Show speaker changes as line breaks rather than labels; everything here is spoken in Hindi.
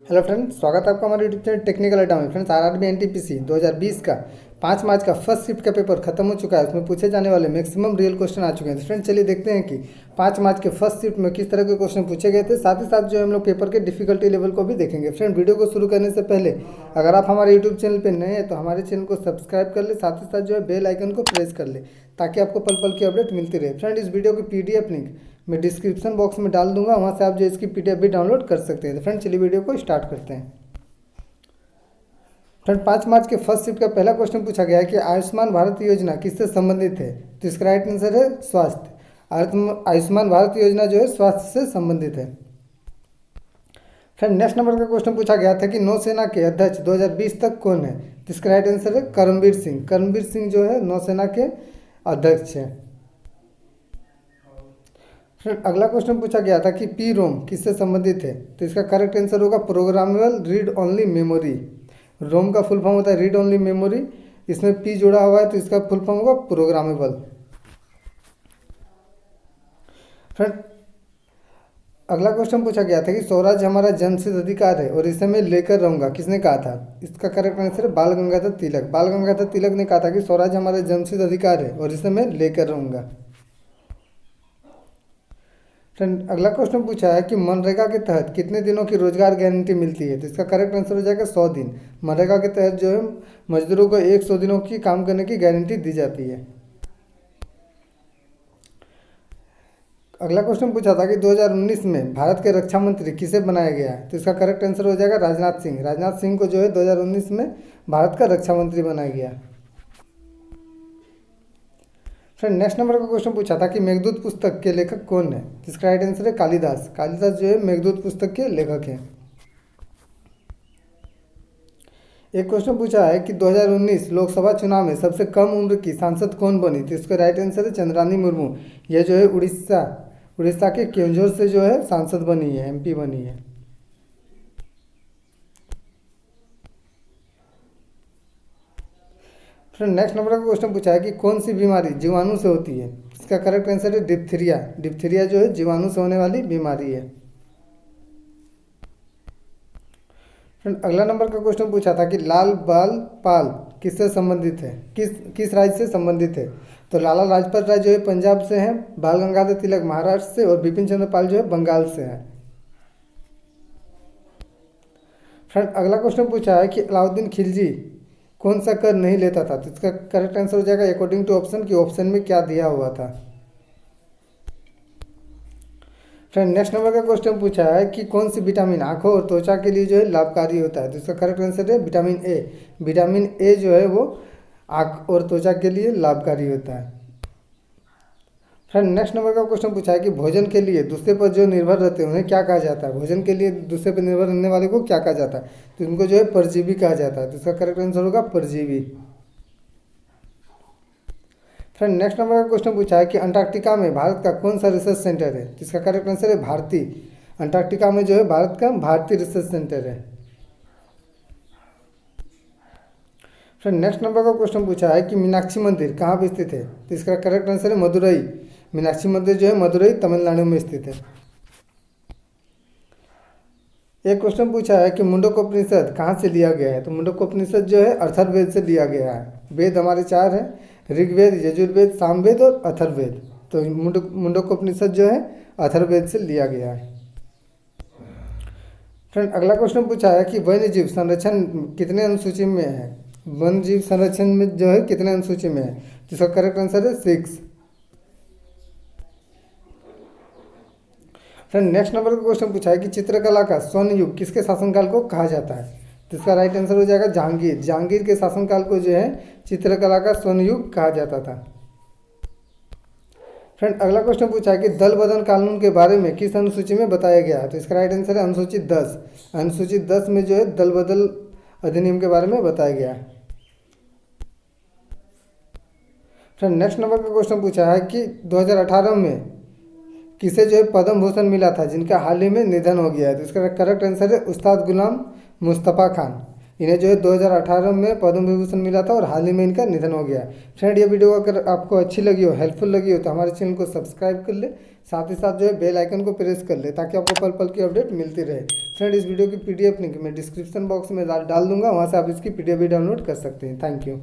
हेलो फ्रेंड्स, स्वागत है आपका हमारे यूट्यूब चैनल टेक्निकल अड्डा में। फ्रेंड्स, आरआरबी एनटीपीसी 2020 का 5 मार्च का फर्स्ट शिफ्ट का पेपर खत्म हो चुका है। उसमें पूछे जाने वाले मैक्सिमम रियल क्वेश्चन आ चुके हैं। तो फ्रेंड्स, चलिए देखते हैं कि 5 मार्च के फर्स्ट शिफ्ट में किस तरह के क्वेश्चन पूछे गए थे। साथ ही साथ जो हम लोग पेपर के डिफिकल्टी लेवल को भी देखेंगे। फ्रेंड, वीडियो को शुरू करने से पहले अगर आप हमारे यूट्यूब चैनल पर नए हैं तो हमारे चैनल को सब्सक्राइब कर ले, साथ ही साथ जो है बेल आइकन को प्रेस कर ले ताकि आपको पल पल की अपडेट मिलती रहे। फ्रेंड, इस वीडियो की पीडीएफ लिंक मैं डिस्क्रिप्शन बॉक्स में डाल दूंगा, वहाँ से आप जो इसकी पीडीएफ भी डाउनलोड कर सकते हैं। तो फ्रेंड, चलिए वीडियो को स्टार्ट करते हैं। फ्रेंड, 5 मार्च के फर्स्ट शिफ्ट का पहला क्वेश्चन पूछा गया है कि आयुष्मान भारत योजना किससे संबंधित है। तो इसका राइट आंसर है स्वास्थ्य। आयुष्मान भारत योजना जो है स्वास्थ्य से संबंधित है। फ्रेंड, नेक्स्ट नंबर का क्वेश्चन पूछा गया था कि नौसेना के अध्यक्ष 2020 तक कौन है। तो इसका राइट आंसर है करमबीर सिंह। करमबीर सिंह जो है नौसेना के अध्यक्ष हैं। फ्रेंड, अगला क्वेश्चन पूछा गया था कि पी रोम किससे संबंधित है। तो इसका करेक्ट आंसर होगा प्रोग्रामेबल रीड ओनली मेमोरी। रोम का फुल फॉर्म होता है रीड ओनली मेमोरी, इसमें पी जुड़ा हुआ है तो इसका फुल फॉर्म होगा प्रोग्रामेबल। फ्रेंड, अगला क्वेश्चन पूछा गया था कि स्वराज हमारा जन्मसिद्ध अधिकार है और इसे मैं लेकर रहूंगा, किसने कहा था। इसका करेक्ट आंसर है बाल गंगाधर तिलक। बाल गंगाधर तिलक ने कहा था कि स्वराज हमारा जन्मसिद्ध अधिकार है और इसे मैं लेकर रहूंगा। फ्रेंड, अगला क्वेश्चन पूछा है कि मनरेगा के तहत कितने दिनों की रोजगार गारंटी मिलती है। तो इसका करेक्ट आंसर हो जाएगा 100 दिन। मनरेगा के तहत जो है मजदूरों को 100 दिनों की काम करने की गारंटी दी जाती है। अगला क्वेश्चन पूछा था कि 2019 में भारत के रक्षा मंत्री किसे बनाया गया है। तो इसका करेक्ट आंसर हो जाएगा राजनाथ सिंह। राजनाथ सिंह को जो है 2019 में भारत का रक्षा मंत्री बनाया गया। फ्रेंड, नेक्स्ट नंबर का क्वेश्चन पूछा था कि मेघदूत पुस्तक के लेखक कौन है। इसका राइट आंसर है कालिदास। कालिदास जो है मेघदूत पुस्तक के लेखक हैं। एक क्वेश्चन पूछा है कि 2019 लोकसभा चुनाव में सबसे कम उम्र की सांसद कौन बनी। तो इसका राइट आंसर है चंद्रानी मुर्मू। यह जो है उड़ीसा के केंझोर से जो है सांसद बनी है, एमपी बनी है। फ्रेंड, नेक्स्ट नंबर का क्वेश्चन पूछा है कि कौन सी बीमारी जीवाणु से होती है। इसका करेक्ट आंसर है डिप्थीरिया। डिप्थीरिया जो है जीवाणु से होने वाली बीमारी है। फ्रेंड, अगला नंबर का क्वेश्चन पूछा था कि लाल बाल पाल किससे संबंधित है, किस राज्य से संबंधित है। तो लाला लाजपत राय जो है पंजाब से हैं, बाल गंगाधर तिलक महाराष्ट्र से और बिपिन चंद्र पाल जो है बंगाल से हैं। फ्रेंड, अगला क्वेश्चन पूछा है कि अलाउद्दीन खिलजी कौन सा कर नहीं लेता था। तो इसका करेक्ट आंसर हो जाएगा अकॉर्डिंग टू ऑप्शन कि ऑप्शन में क्या दिया हुआ था। फ्रेंड, नेक्स्ट नंबर का क्वेश्चन पूछा है कि कौन सी विटामिन आंखों और त्वचा के लिए जो है लाभकारी होता है। तो इसका करेक्ट आंसर है विटामिन ए। विटामिन ए जो है वो आंख और त्वचा के लिए लाभकारी होता है। फ्रेंड, नेक्स्ट नंबर का क्वेश्चन पूछा है कि भोजन के लिए दूसरे पर जो निर्भर रहते हैं उन्हें क्या कहा जाता है। भोजन के लिए दूसरे पर निर्भर रहने वाले को क्या कहा जाता है। तो इनको जो है परजीवी कहा जाता है। तो इसका करेक्ट आंसर होगा परजीवी। फ्रेंड, नेक्स्ट नंबर का क्वेश्चन पूछा है कि अंटार्कटिका में भारत का कौन सा रिसर्च सेंटर है। तो इसका करेक्ट आंसर है भारती। अंटार्कटिका में जो है भारत का भारतीय रिसर्च सेंटर है। फ्रेंड, नेक्स्ट नंबर का क्वेश्चन पूछा है कि मीनाक्षी मंदिर कहाँ पर स्थित है। तो इसका करेक्ट आंसर है मदुरई। मीनाक्षी मंदिर जो है मदुरई तमिलनाडु में स्थित है। एक क्वेश्चन पूछा है कि मुंडकोपनिषद कहाँ से लिया गया है। तो मुंडकोपनिषद जो है अथर्ववेद से लिया गया है। वेद हमारे 4 हैं, ऋग्वेद, यजुर्वेद, सामवेद और अथर्ववेद। तो मुंडकोपनिषद जो है अथर्ववेद से लिया गया है। फ्रेंड, अगला क्वेश्चन पूछा है कि वन्य जीव संरक्षण कितने अनुसूची में है। वन्य जीव संरक्षण में जो है कितने अनुसूची में है। तो इसका करेक्ट आंसर है 6। फ्रेंड, नेक्स्ट नंबर का क्वेश्चन पूछा है कि चित्रकला का स्वर्ण युग किसके शासनकाल को कहा जाता है। तो इसका राइट आंसर हो जाएगा जहांगीर। जहांगीर के शासनकाल को जो है चित्रकला का स्वर्ण युग कहा जाता था। फ्रेंड, अगला क्वेश्चन पूछा है कि दल बदल कानून के बारे में किस अनुसूची में बताया गया है। तो इसका राइट आंसर है अनुसूची 10। अनुसूची 10 में जो है दल बदल अधिनियम के बारे में बताया गया है। फ्रेंड, नेक्स्ट नंबर का क्वेश्चन पूछा है कि 2018 में किसे जो है पद्म भूषण मिला था जिनका हाल ही में निधन हो गया है। तो इसका करेक्ट आंसर है उस्ताद गुलाम मुस्तफ़ा खान। इन्हें जो है 2018 में पद्म विभूषण मिला था और हाल ही में इनका निधन हो गया। फ्रेंड ये वीडियो अगर आपको अच्छी लगी हो, हेल्पफुल लगी हो तो हमारे चैनल को सब्सक्राइब कर ले, साथ ही साथ जो है बेल आइकन को प्रेस कर ले ताकि आपको पल पल की अपडेट मिलती रहे। फ्रेंड इस वीडियो की PDF लिंक मैं डिस्क्रिप्शन बॉक्स में डाल दूंगा, वहाँ से आप इसकी PDF भी डाउनलोड कर सकते हैं। Thank you.